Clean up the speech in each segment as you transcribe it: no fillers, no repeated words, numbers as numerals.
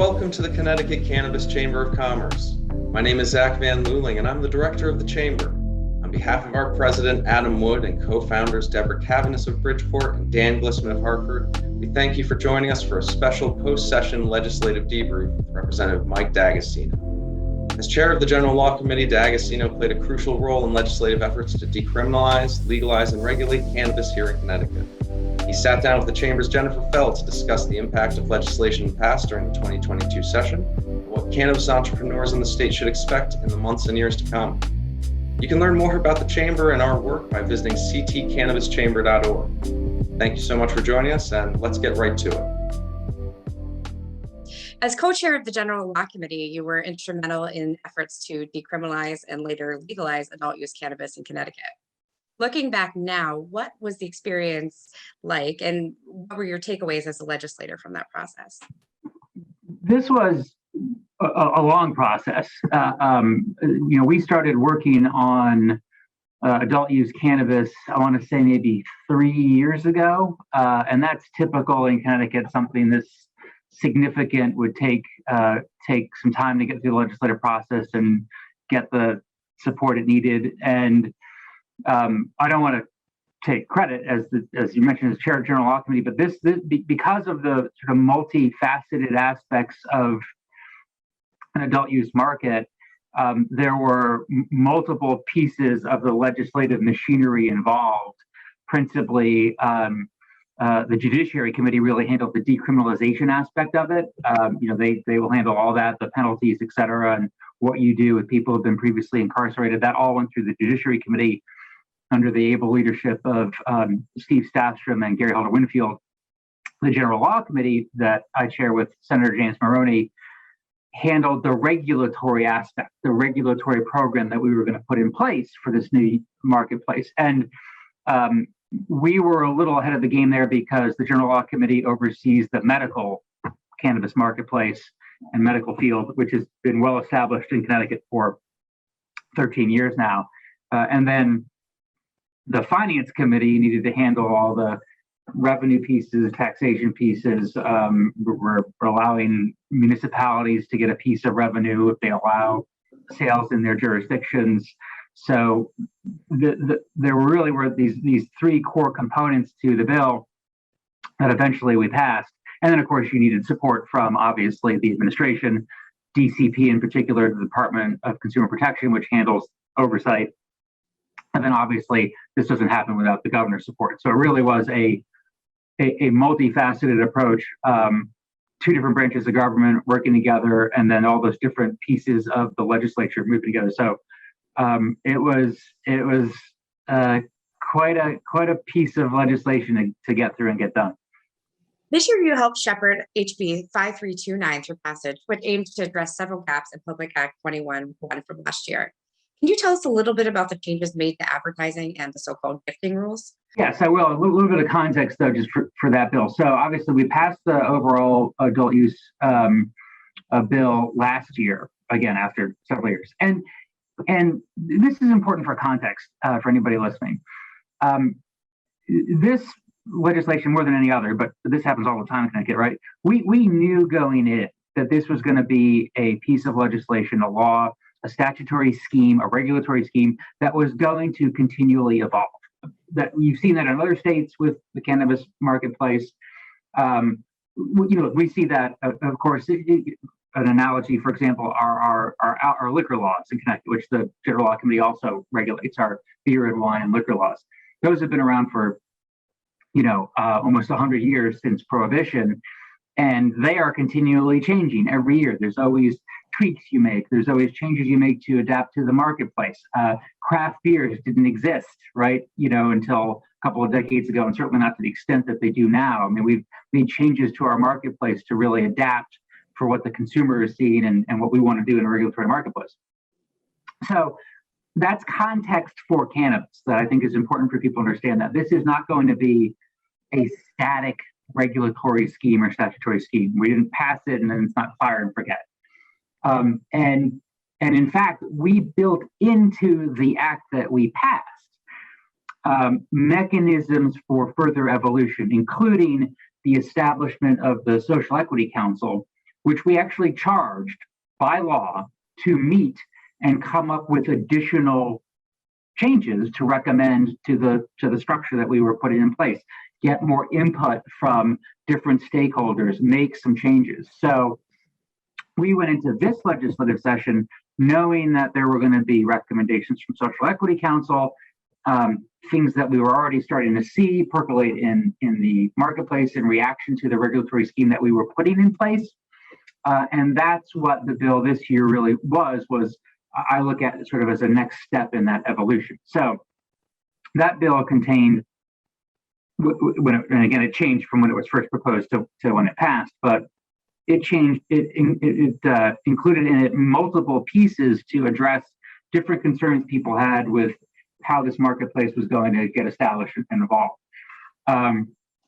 welcome to the Connecticut Cannabis Chamber of Commerce. My name is Zach Van Luling, and I'm the director of the Chamber. On behalf of our president, Adam Wood, and co-founders Deborah Cavanis of Bridgeport and Dan Glissman of Hartford, we thank you for joining us for a special post-session legislative debrief with Representative Mike D'Agostino. As chair of the General Law Committee, D'Agostino played a crucial role in legislative efforts to decriminalize, legalize, and regulate cannabis here in Connecticut. He sat down with the Chamber's Jennifer Feld to discuss the impact of legislation passed during the 2022 session and what cannabis entrepreneurs in the state should expect in the months and years to come. You can learn more about the Chamber and our work by visiting ctcannabischamber.org. Thank you so much for joining us, and let's get right to it. As co-chair of the General Law Committee, you were instrumental in efforts to decriminalize and later legalize adult use cannabis in Connecticut. Looking back now, what was the experience like, and what were your takeaways as a legislator from that process? This was a long process. We started working on adult use cannabis, I want to say maybe 3 years ago, and that's typical in Connecticut. Something this significant would take some time to get through the legislative process and get the support it needed. And I don't want to take credit, as you mentioned, as chair of the General Law Committee, but this because of the sort of multifaceted aspects of an adult use market, there were multiple pieces of the legislative machinery involved. Principally, the Judiciary Committee really handled the decriminalization aspect of it. They will handle all that, the penalties, et cetera, and what you do with people who have been previously incarcerated. That all went through the Judiciary Committee under the able leadership of Steve Staffstrom and Gary Halder-Winfield. The General Law Committee that I chair with Senator James Maroney handled the regulatory aspect, the regulatory program that we were going to put in place for this new marketplace. And we were a little ahead of the game there because the General Law Committee oversees the medical cannabis marketplace and medical field, which has been well established in Connecticut for 13 years now. And then the Finance Committee needed to handle all the revenue pieces, taxation pieces. We're allowing municipalities to get a piece of revenue if they allow sales in their jurisdictions. So there really were these three core components to the bill that eventually we passed. And then, of course, you needed support from, obviously, the administration, DCP in particular, the Department of Consumer Protection, which handles oversight. And then, obviously, this doesn't happen without the governor's support. So it really was a multifaceted approach, two different branches of government working together, and then all those different pieces of the legislature moving together. So it was quite a piece of legislation to get through and get done. This year, you helped shepherd HB 5329 through passage, which aims to address several gaps in Public Act 21-1 from last year. Can you tell us a little bit about the changes made to advertising and the so-called gifting rules? Yes, I will. A little bit of context, though, just for that bill. So obviously, we passed the overall adult use bill last year, again, after several years. And this is important for context for anybody listening. This legislation, more than any other, but this happens all the time in Connecticut, right? We knew going in that this was going to be a piece of legislation, a law, a statutory scheme, a regulatory scheme that was going to continually evolve. That you've seen that in other states with the cannabis marketplace. We see that, of course. An analogy, for example, are our liquor laws in Connecticut, which the General Law Committee also regulates, our beer and wine and liquor laws. Those have been around for almost 100 years since Prohibition, and they are continually changing every year. There's always tweaks you make. There's always changes you make to adapt to the marketplace. Craft beers didn't exist, right? Until a couple of decades ago, and certainly not to the extent that they do now. I mean, we've made changes to our marketplace to really adapt for what the consumer is seeing and what we want to do in a regulatory marketplace. So that's context for cannabis that I think is important for people to understand, that this is not going to be a static regulatory scheme or statutory scheme. We didn't pass it and then it's not fire and forget. And in fact, we built into the act that we passed mechanisms for further evolution, including the establishment of the Social Equity Council, which we actually charged by law to meet and come up with additional changes to recommend to the structure that we were putting in place, get more input from different stakeholders, make some changes. So we went into this legislative session knowing that there were going to be recommendations from Social Equity Council, things that we were already starting to see percolate in the marketplace in reaction to the regulatory scheme that we were putting in place. And that's what the bill this year really was I look at it sort of as a next step in that evolution. So that bill contained, and again, it changed from when it was first proposed to when it passed, but it changed, it included in it multiple pieces to address different concerns people had with how this marketplace was going to get established and evolve.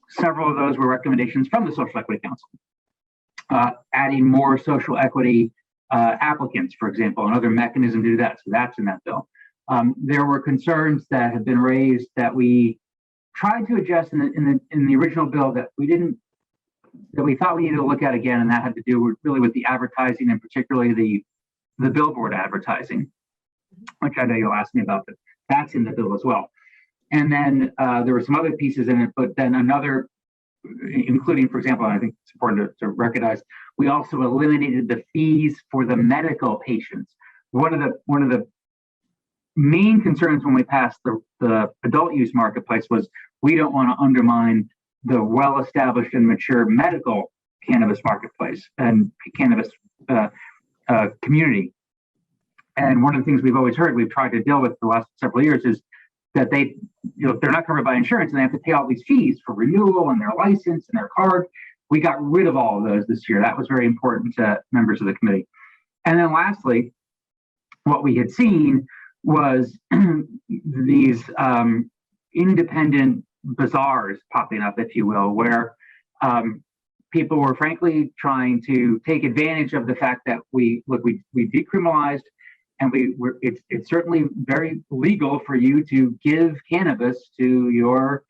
Several of those were recommendations from the Social Equity Council, adding more social equity applicants, for example, another mechanism to do that. So that's in that bill. There were concerns that have been raised that we tried to adjust in the original bill that we thought we needed to look at again, and that had to do with the advertising and particularly the billboard advertising, which I know you'll ask me about, but that's in the bill as well. And then there were some other pieces in it, but then another, including, for example, I think it's important to recognize, we also eliminated the fees for the medical patients. One of the main concerns when we passed the adult use marketplace was we don't want to undermine the well-established and mature medical cannabis marketplace and cannabis community. And one of the things we've always heard, we've tried to deal with the last several years, is that they're not covered by insurance and they have to pay all these fees for renewal and their license and their card. We got rid of all of those this year. That was very important to members of the committee. And then lastly, what we had seen was these independent bazaars popping up, if you will, where people were frankly trying to take advantage of the fact that we decriminalized, and it's certainly very legal for you to give cannabis to your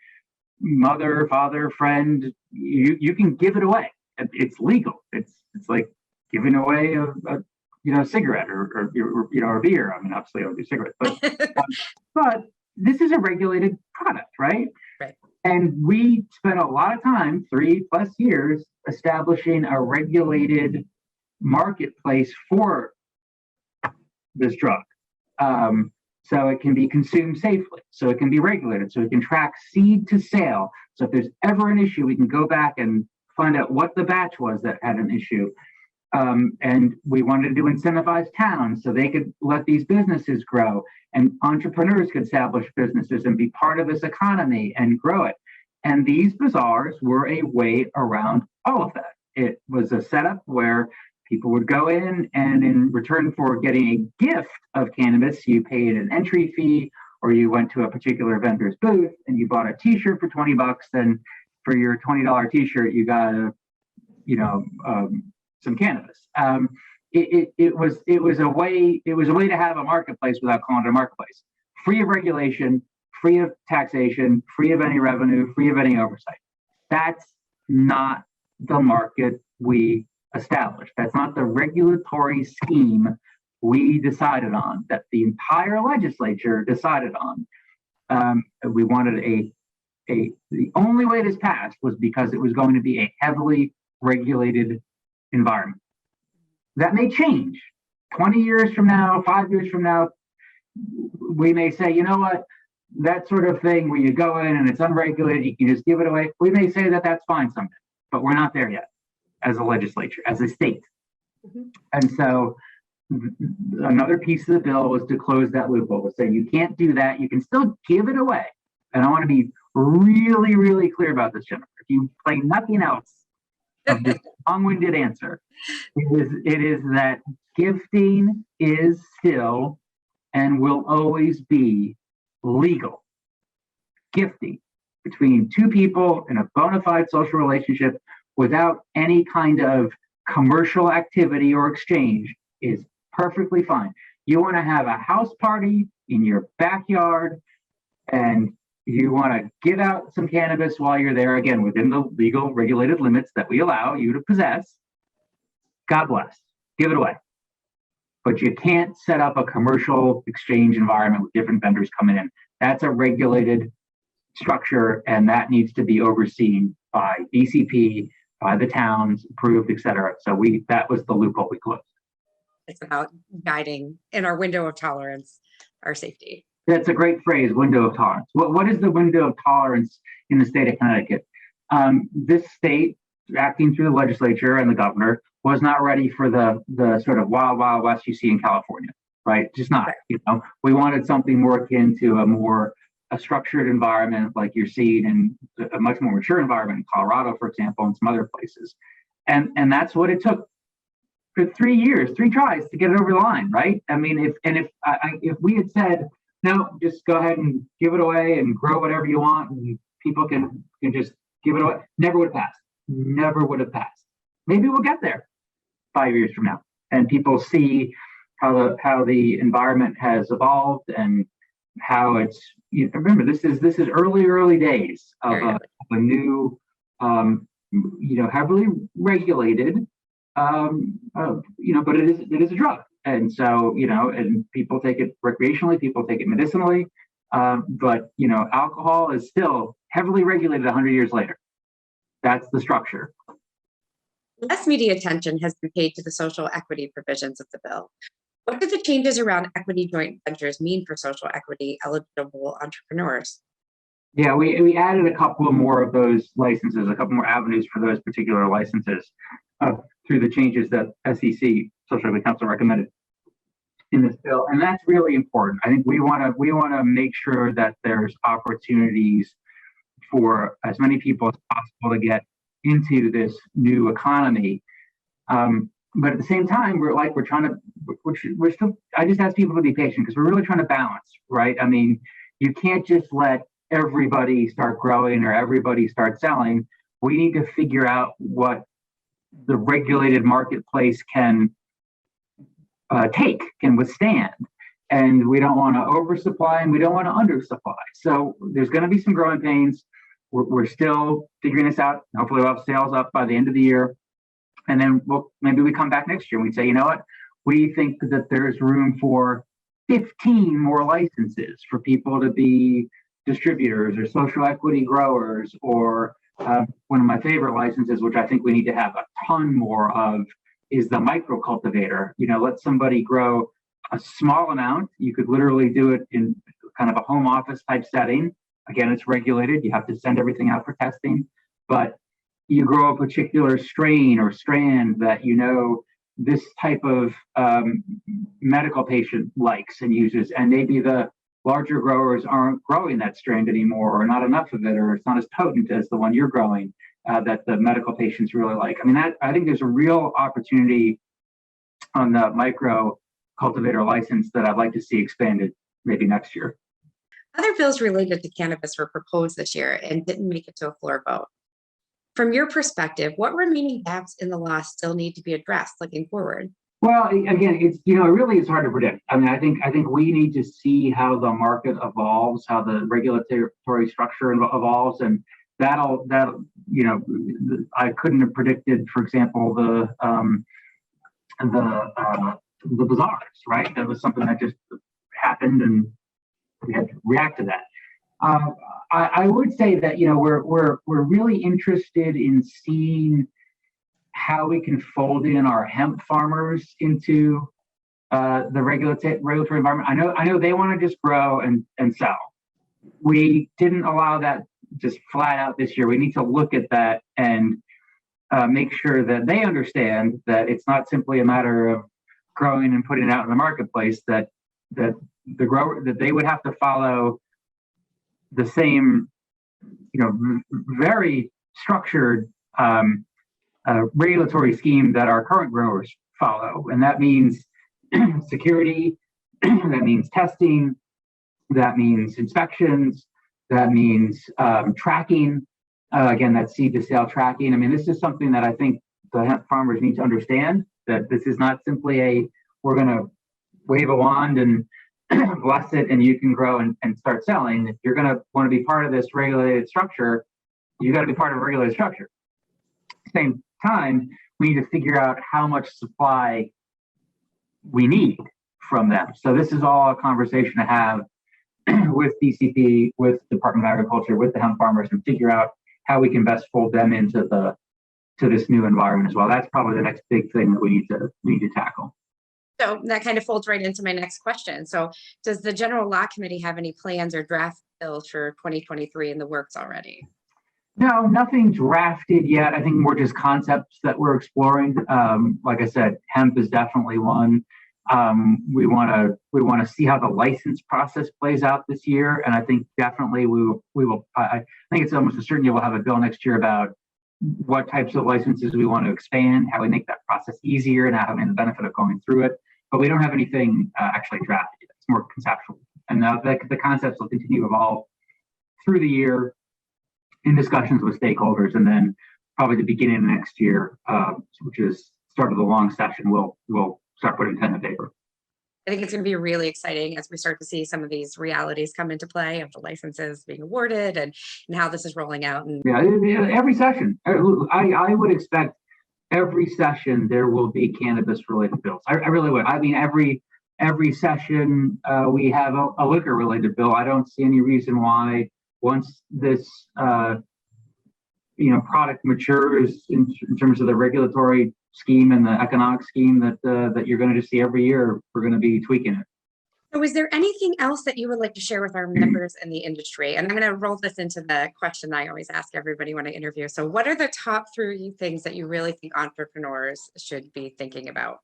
mother, father, friend. You can give it away. It's legal. It's like giving away a cigarette or a beer. I mean, obviously I don't do cigarettes, but this is a regulated product, right? Right. And we spent a lot of time, 3+ years, establishing a regulated marketplace for this drug. So it can be consumed safely, so it can be regulated, so it can track seed to sale. So if there's ever an issue, we can go back and find out what the batch was that had an issue. And we wanted to incentivize towns so they could let these businesses grow, and entrepreneurs could establish businesses and be part of this economy and grow it. And these bazaars were a way around all of that. It was a setup where people would go in, and in return for getting a gift of cannabis, you paid an entry fee, or you went to a particular vendor's booth and you bought a T-shirt for $20. Then for your $20 T-shirt, you got some cannabis. It was a way to have a marketplace without calling it a marketplace, free of regulation, free of taxation, free of any revenue, free of any oversight. That's not the market we established. That's not the regulatory scheme we decided on, that the entire legislature decided on. We wanted the only way this passed was because it was going to be a heavily regulated environment. That may change 20 years from now, 5 years from now. We may say, you know what, that sort of thing where you go in and it's unregulated, you can just give it away. We may say that that's fine someday, but we're not there yet as a legislature, as a state. Mm-hmm. And so another piece of the bill was to close that loophole, to say you can't do that. You can still give it away. And I want to be really, really clear about this, Jennifer. If you play nothing else of this long-winded answer, it is that gifting is still and will always be legal. Gifting between two people in a bona fide social relationship without any kind of commercial activity or exchange is perfectly fine. You want to have a house party in your backyard and you want to give out some cannabis while you're there, again, within the legal regulated limits that we allow you to possess. God bless, give it away. But you can't set up a commercial exchange environment with different vendors coming in. That's a regulated structure, and that needs to be overseen by DCP, by the towns, approved, et cetera. So that was the loophole we closed. It's about guiding in our window of tolerance, our safety. That's a great phrase, window of tolerance. What is the window of tolerance in the state of Connecticut? This state, acting through the legislature and the governor, was not ready for the sort of wild, wild west you see in California, right? Just not. We wanted something more akin to a structured environment like you're seeing in a much more mature environment in Colorado, for example, and some other places. And that's what it took for 3 years, 3 tries to get it over the line, right? I mean, if we had said, no, just go ahead and give it away and grow whatever you want, and people can just give it away, never would have passed. Never would have passed. Maybe we'll get there 5 years from now, and people see how the environment has evolved and how it's. Remember, this is early days of a new, heavily regulated, but it is a drug, and so and people take it recreationally, people take it medicinally, but alcohol is still heavily regulated 100 years later. That's the structure. Less media attention has been paid to the social equity provisions of the bill. What do the changes around equity joint ventures mean for social equity eligible entrepreneurs? Yeah, we added a couple of more of those licenses, a couple more avenues for those particular licenses through the changes that SEC, Social Equity Council, recommended in this bill, and that's really important. I think we want to make sure that there's opportunities for as many people as possible to get into this new economy. But at the same time, we're still, I just ask people to be patient because we're really trying to balance, right? I mean, you can't just let everybody start growing or everybody start selling. We need to figure out what the regulated marketplace can can withstand. And we don't want to oversupply and we don't want to undersupply. So there's going to be some growing pains. We're still figuring this out. Hopefully we'll have sales up by the end of the year. And then maybe we come back next year and we say, you know what? We think that there's room for 15 more licenses for people to be distributors or social equity growers, or one of my favorite licenses, which I think we need to have a ton more of, is the micro-cultivator. Let somebody grow a small amount. You could literally do it in kind of a home office type setting. Again, it's regulated. You have to send everything out for testing, but you grow a particular strain or strand that this type of medical patient likes and uses, and maybe the larger growers aren't growing that strand anymore, or not enough of it, or it's not as potent as the one you're growing that the medical patients really like. I mean, I think there's a real opportunity on the micro cultivator license that I'd like to see expanded maybe next year. Other bills related to cannabis were proposed this year and didn't make it to a floor vote. From your perspective, what remaining gaps in the law still need to be addressed looking forward? Well, again, it's it really is hard to predict. I mean, I think we need to see how the market evolves, how the regulatory structure evolves, and that'll I couldn't have predicted, for example, the bazaars, right? That was something that just happened, and we had to react to that. I would say that we're really interested in seeing how we can fold in our hemp farmers into the regulatory environment. I know they want to just grow and sell. We didn't allow that just flat out this year. We need to look at that and make sure that they understand that it's not simply a matter of growing and putting it out in the marketplace, that the grower, that they would have to follow the same, very structured regulatory scheme that our current growers follow. And that means security, that means testing, that means inspections, that means tracking, again, that seed to sale tracking. I mean, this is something that I think the hemp farmers need to understand, that this is not simply we're going to wave a wand and bless it and you can grow and start selling. If you're going to want to be part of this regulated structure, you got to be part of a regulated structure. Same time, we need to figure out how much supply we need from them. So this is all a conversation to have with DCP, with Department of Agriculture, with the hemp farmers, and figure out how we can best fold them into this new environment as well. That's probably the next big thing that we need to tackle. So that kind of folds right into my next question. So does the General Law Committee have any plans or draft bills for 2023 in the works already? No, nothing drafted yet. I think more just concepts that we're exploring. Like I said, hemp is definitely one. We want to see how the license process plays out this year, and I think definitely we will. I think it's almost a certainty we'll have a bill next year about what types of licenses we want to expand, how we make that process easier, and having the benefit of going through it. But we don't have anything actually drafted yet. It's more conceptual, and the concepts will continue to evolve through the year in discussions with stakeholders, and then probably the beginning of next year, which is start of the long session, we'll start putting pen to paper. I think it's going to be really exciting as we start to see some of these realities come into play of the licenses being awarded and how this is rolling out. And every session, I would expect every session there will be cannabis related bills. I really would. I mean, every session we have a liquor related bill. I don't see any reason why once this product matures in terms of the regulatory scheme and the economic scheme that you're going to just see every year, we're going to be tweaking it. So is there anything else that you would like to share with our members in the industry? And I'm going to roll this into the question I always ask everybody when I interview. So what are the top 3 things that you really think entrepreneurs should be thinking about?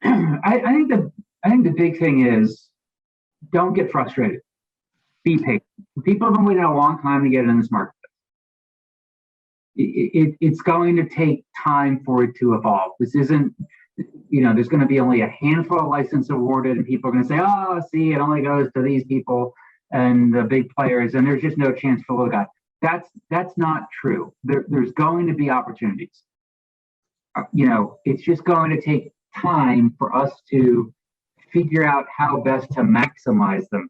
I think the big thing is don't get frustrated. Be patient. People have been waiting a long time to get in this market. It's going to take time for it to evolve. This isn't, there's going to be only a handful of licenses awarded, and people are going to say, oh, see, it only goes to these people and the big players, and there's just no chance for little guys. That's not true. There's going to be opportunities. It's just going to take time for us to figure out how best to maximize them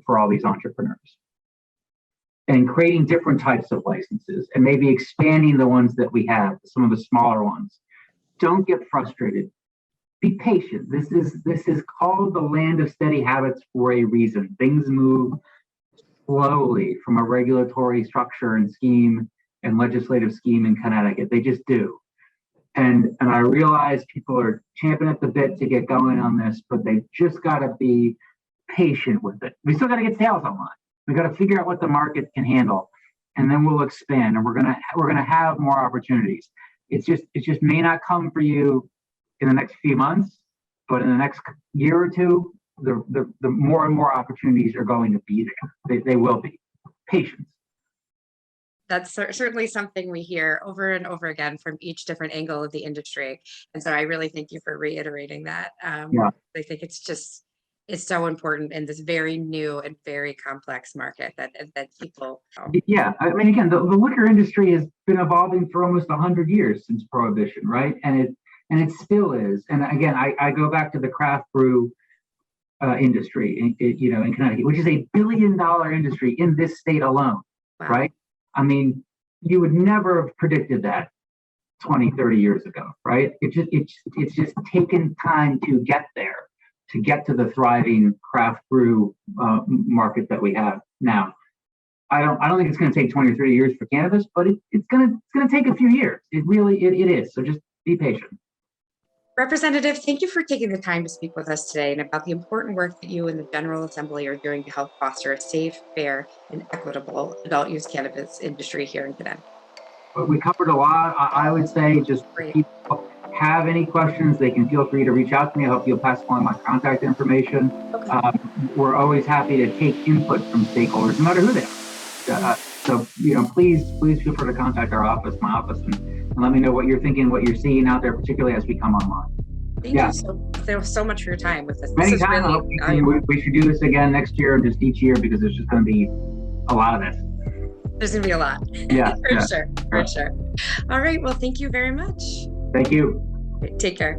for all these entrepreneurs. And creating different types of licenses and maybe expanding the ones that we have, some of the smaller ones. Don't get frustrated. Be patient. This is called the land of steady habits for a reason. Things move slowly from a regulatory structure and scheme and legislative scheme in Connecticut. They just do. And I realize people are champing at the bit to get going on this, but they just got to be patient with it. We still got to get sales online. We got to figure out what the market can handle, and then we'll expand, and we're gonna have more opportunities. It just may not come for you in the next few months, but in the next year or two, the more and more opportunities are going to be there. They will be. Patience. That's certainly something we hear over and over again from each different angle of the industry, and so I really thank you for reiterating that. I think it's so important in this very new and very complex market that people. Yeah, I mean, again, the liquor industry has been evolving for almost 100 years since Prohibition, right? And it still is. And again, I go back to the craft brew industry, in Connecticut, which is $1 billion industry in this state alone, wow. Right? I mean, you would never have predicted that 20, 30 years ago, right? It's just taken time to get there. To get to the thriving craft brew market that we have now. I don't think it's going to take 20 or 30 years for cannabis, but it's going to take a few years. It is. So just be patient. Representative, thank you for taking the time to speak with us today and about the important work that you and the General Assembly are doing to help foster a safe, fair, and equitable adult use cannabis industry here in Connecticut. But we covered a lot. I would say just people have any questions, they can feel free to reach out to me. I hope you'll pass along my contact information. Okay. We're always happy to take input from stakeholders, no matter who they are. So please feel free to contact my office, and let me know what you're thinking, what you're seeing out there, particularly as we come online. Thank you so much for your time with this. Anytime. We should do this again next year, and just each year, because there's just going to be a lot of this. There's going to be a lot. Yeah. For sure. All right. Well, thank you very much. Thank you. Take care.